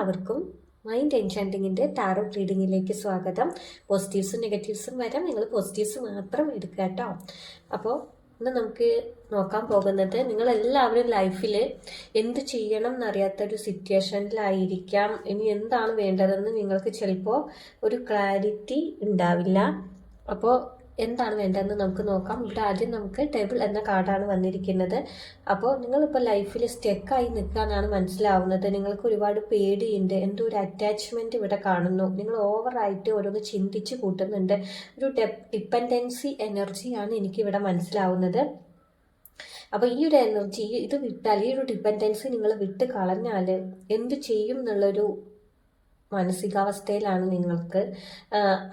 എല്ലാവർക്കും mind എൻചാൻറ്റിങ്ങിൻ്റെ taro റീഡിങ്ങിലേക്ക് സ്വാഗതം. പോസിറ്റീവ്സും നെഗറ്റീവ്സും വരാം. നിങ്ങൾ പോസിറ്റീവ്സ് മാത്രം എടുക്കുക കേട്ടോ. അപ്പോൾ ഇന്ന് നമുക്ക് നോക്കാൻ പോകുന്നത്, നിങ്ങളെല്ലാവരും ലൈഫിൽ എന്ത് ചെയ്യണം എന്നറിയാത്തൊരു സിറ്റുവേഷനിലായിരിക്കാം. ഇനി എന്താണ് വേണ്ടതെന്ന് നിങ്ങൾക്ക് ചിലപ്പോൾ ഒരു ക്ലാരിറ്റി ഉണ്ടാവില്ല. അപ്പോൾ എന്താണ് വേണ്ടതെന്ന് നമുക്ക് നോക്കാം. ഇവിടെ ആദ്യം നമുക്ക് ടേബിൾ എന്ന കാർഡാണ് വന്നിരിക്കുന്നത്. അപ്പോൾ നിങ്ങളിപ്പോൾ ലൈഫിൽ സ്റ്റെക്കായി നിൽക്കാനാണ് മനസ്സിലാവുന്നത്. നിങ്ങൾക്ക് ഒരുപാട് പേടിയുണ്ട്, എന്തോ ഒരു അറ്റാച്ച്മെൻറ്റ് ഇവിടെ കാണുന്നു. നിങ്ങൾ ഓവറായിട്ട് ഓരോന്ന് ചിന്തിച്ച് കൂട്ടുന്നുണ്ട്. ഒരു ഡിപ്പെൻഡൻസി എനർജിയാണ് എനിക്കിവിടെ മനസ്സിലാവുന്നത്. അപ്പോൾ ഈ ഒരു എനർജി ഇത് വിട്ടാൽ, ഈ ഒരു ഡിപ്പെൻഡൻസി നിങ്ങൾ വിട്ട് കളഞ്ഞാൽ എന്ത് ചെയ്യും എന്നുള്ളൊരു മാനസികാവസ്ഥയിലാണ് നിങ്ങൾക്ക്.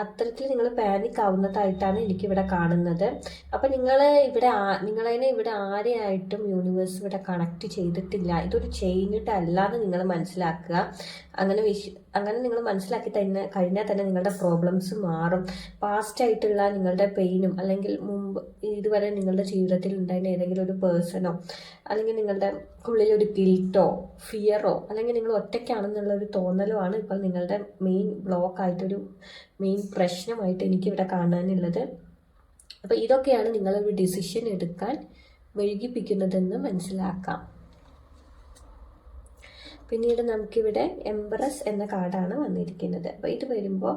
അത്തരത്തിൽ നിങ്ങൾ പാനിക് ആവുന്നതായിട്ടാണ് എനിക്കിവിടെ കാണുന്നത്. അപ്പം നിങ്ങളതിനെ ഇവിടെ ആരെയായിട്ടും യൂണിവേഴ്സ് ഇവിടെ കണക്ട് ചെയ്തിട്ടില്ല. ഇതൊരു ചെയിനിട്ട് അല്ലാതെ നിങ്ങൾ മനസ്സിലാക്കുക. അങ്ങനെ നിങ്ങൾ മനസ്സിലാക്കി കഴിഞ്ഞാൽ തന്നെ നിങ്ങളുടെ പ്രോബ്ലംസ് മാറും. പാസ്റ്റായിട്ടുള്ള നിങ്ങളുടെ പെയിനും, അല്ലെങ്കിൽ ഇതുവരെ നിങ്ങളുടെ ജീവിതത്തിൽ ഉണ്ടായിരുന്ന ഏതെങ്കിലും ഒരു പേഴ്സണോ, അല്ലെങ്കിൽ നിങ്ങളുടെ ഉള്ളിൽ ഒരു ഗിൽട്ടോ ഫിയറോ, അല്ലെങ്കിൽ നിങ്ങൾ ഒറ്റയ്ക്കാണെന്നുള്ള ഒരു തോന്നലോ ആണ് ഇപ്പോൾ നിങ്ങളുടെ മെയിൻ ബ്ലോക്കായിട്ടൊരു മെയിൻ പ്രശ്നമായിട്ട് എനിക്കിവിടെ കാണാനുള്ളത്. അപ്പോൾ ഇതൊക്കെയാണ് നിങ്ങളൊരു ഡിസിഷൻ എടുക്കാൻ വൈകിപ്പിക്കുന്നതെന്ന് മനസ്സിലാക്കാം. പിന്നീട് നമുക്കിവിടെ എംപ്രസ് എന്ന കാർഡാണ് വന്നിരിക്കുന്നത്. അപ്പോൾ ഇത് വരുമ്പോൾ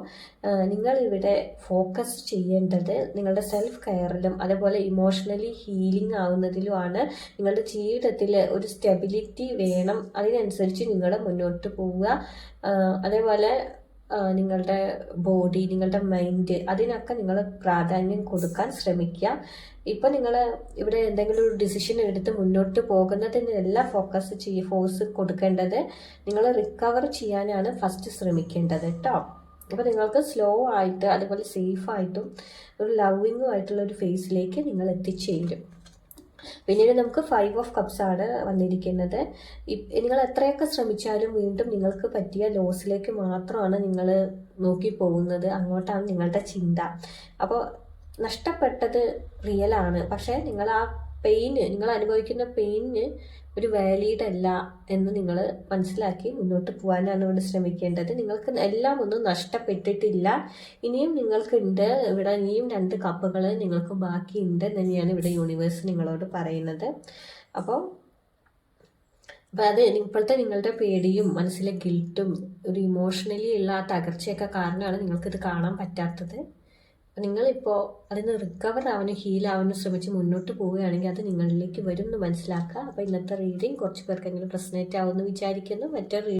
നിങ്ങളിവിടെ ഫോക്കസ് ചെയ്യേണ്ടത് നിങ്ങളുടെ സെൽഫ് കെയറിലും അതേപോലെ ഇമോഷണലി ഹീലിംഗ് ആവുന്നതിലുമാണ്. നിങ്ങളുടെ ജീവിതത്തിൽ ഒരു സ്റ്റെബിലിറ്റി വേണം. അതിനനുസരിച്ച് നിങ്ങൾ മുന്നോട്ട് പോവുക. അതേപോലെ നിങ്ങളുടെ ബോഡി, നിങ്ങളുടെ മൈൻഡ്, അതിനൊക്കെ നിങ്ങൾ പ്രാധാന്യം കൊടുക്കാൻ ശ്രമിക്കുക. ഇപ്പം നിങ്ങൾ ഇവിടെ എന്തെങ്കിലും ഒരു ഡിസിഷൻ എടുത്ത് മുന്നോട്ട് പോകുന്നതിനല്ല ഫോഴ്സ് കൊടുക്കേണ്ടത്. നിങ്ങൾ റിക്കവർ ചെയ്യാനാണ് ഫസ്റ്റ് ശ്രമിക്കേണ്ടത് കേട്ടോ. അപ്പോൾ നിങ്ങൾക്ക് സ്ലോ ആയിട്ട് അതുപോലെ സേഫായിട്ടും ഒരു ലവിങ്ങും ആയിട്ടുള്ള ഒരു ഫേസിലേക്ക് നിങ്ങൾ എത്തിച്ചേരും. പിന്നീട് നമുക്ക് 5 ഓഫ് കപ്സ് ആണ് വന്നിരിക്കുന്നത്. നിങ്ങൾ എത്രയൊക്കെ ശ്രമിച്ചാലും വീണ്ടും നിങ്ങൾക്ക് പറ്റിയ ലോസിലേക്ക് മാത്രമാണ് നിങ്ങൾ നോക്കി പോകുന്നത്. അങ്ങോട്ടാണ് നിങ്ങളുടെ ചിന്ത. അപ്പോൾ നഷ്ടപ്പെട്ടത് റിയലാണ്, പക്ഷേ നിങ്ങൾ അനുഭവിക്കുന്ന പെയിന് ഒരു വാലിഡ് അല്ല എന്ന് നിങ്ങൾ മനസ്സിലാക്കി മുന്നോട്ട് പോകാനാണ് ഇവിടെ ശ്രമിക്കേണ്ടത്. നിങ്ങൾക്ക് എല്ലാം ഒന്നും നഷ്ടപ്പെട്ടിട്ടില്ല. ഇനിയും നിങ്ങൾക്കുണ്ട് ഇവിടെ, ഇനിയും 2 കപ്പുകൾ നിങ്ങൾക്ക് ബാക്കിയുണ്ട് തന്നെയാണ് ഇവിടെ യൂണിവേഴ്സ് നിങ്ങളോട് പറയുന്നത്. അപ്പോൾ അത് ഇപ്പോഴത്തെ നിങ്ങളുടെ പേടിയും മനസ്സിലെ ഗിൽട്ടും ഒരു ഇമോഷണലി ഉള്ള തകർച്ചയൊക്കെ കാരണമാണ് നിങ്ങൾക്കിത് കാണാൻ പറ്റാത്തത്. നിങ്ങളിപ്പോൾ അതിന് റിക്കവർ ആവാനും ഹീൽ ആവാനും ശ്രമിച്ച് മുന്നോട്ട് പോവുകയാണെങ്കിൽ അത് നിങ്ങളിലേക്ക് വരും എന്ന് മനസ്സിലാക്കുക. അപ്പോൾ ഇന്നത്തെ റീഡിങ് കുറച്ച് പേർക്കെങ്കിലും റെസൊനേറ്റ് ആവുമെന്ന് വിചാരിക്കുന്നു. മറ്റൊരു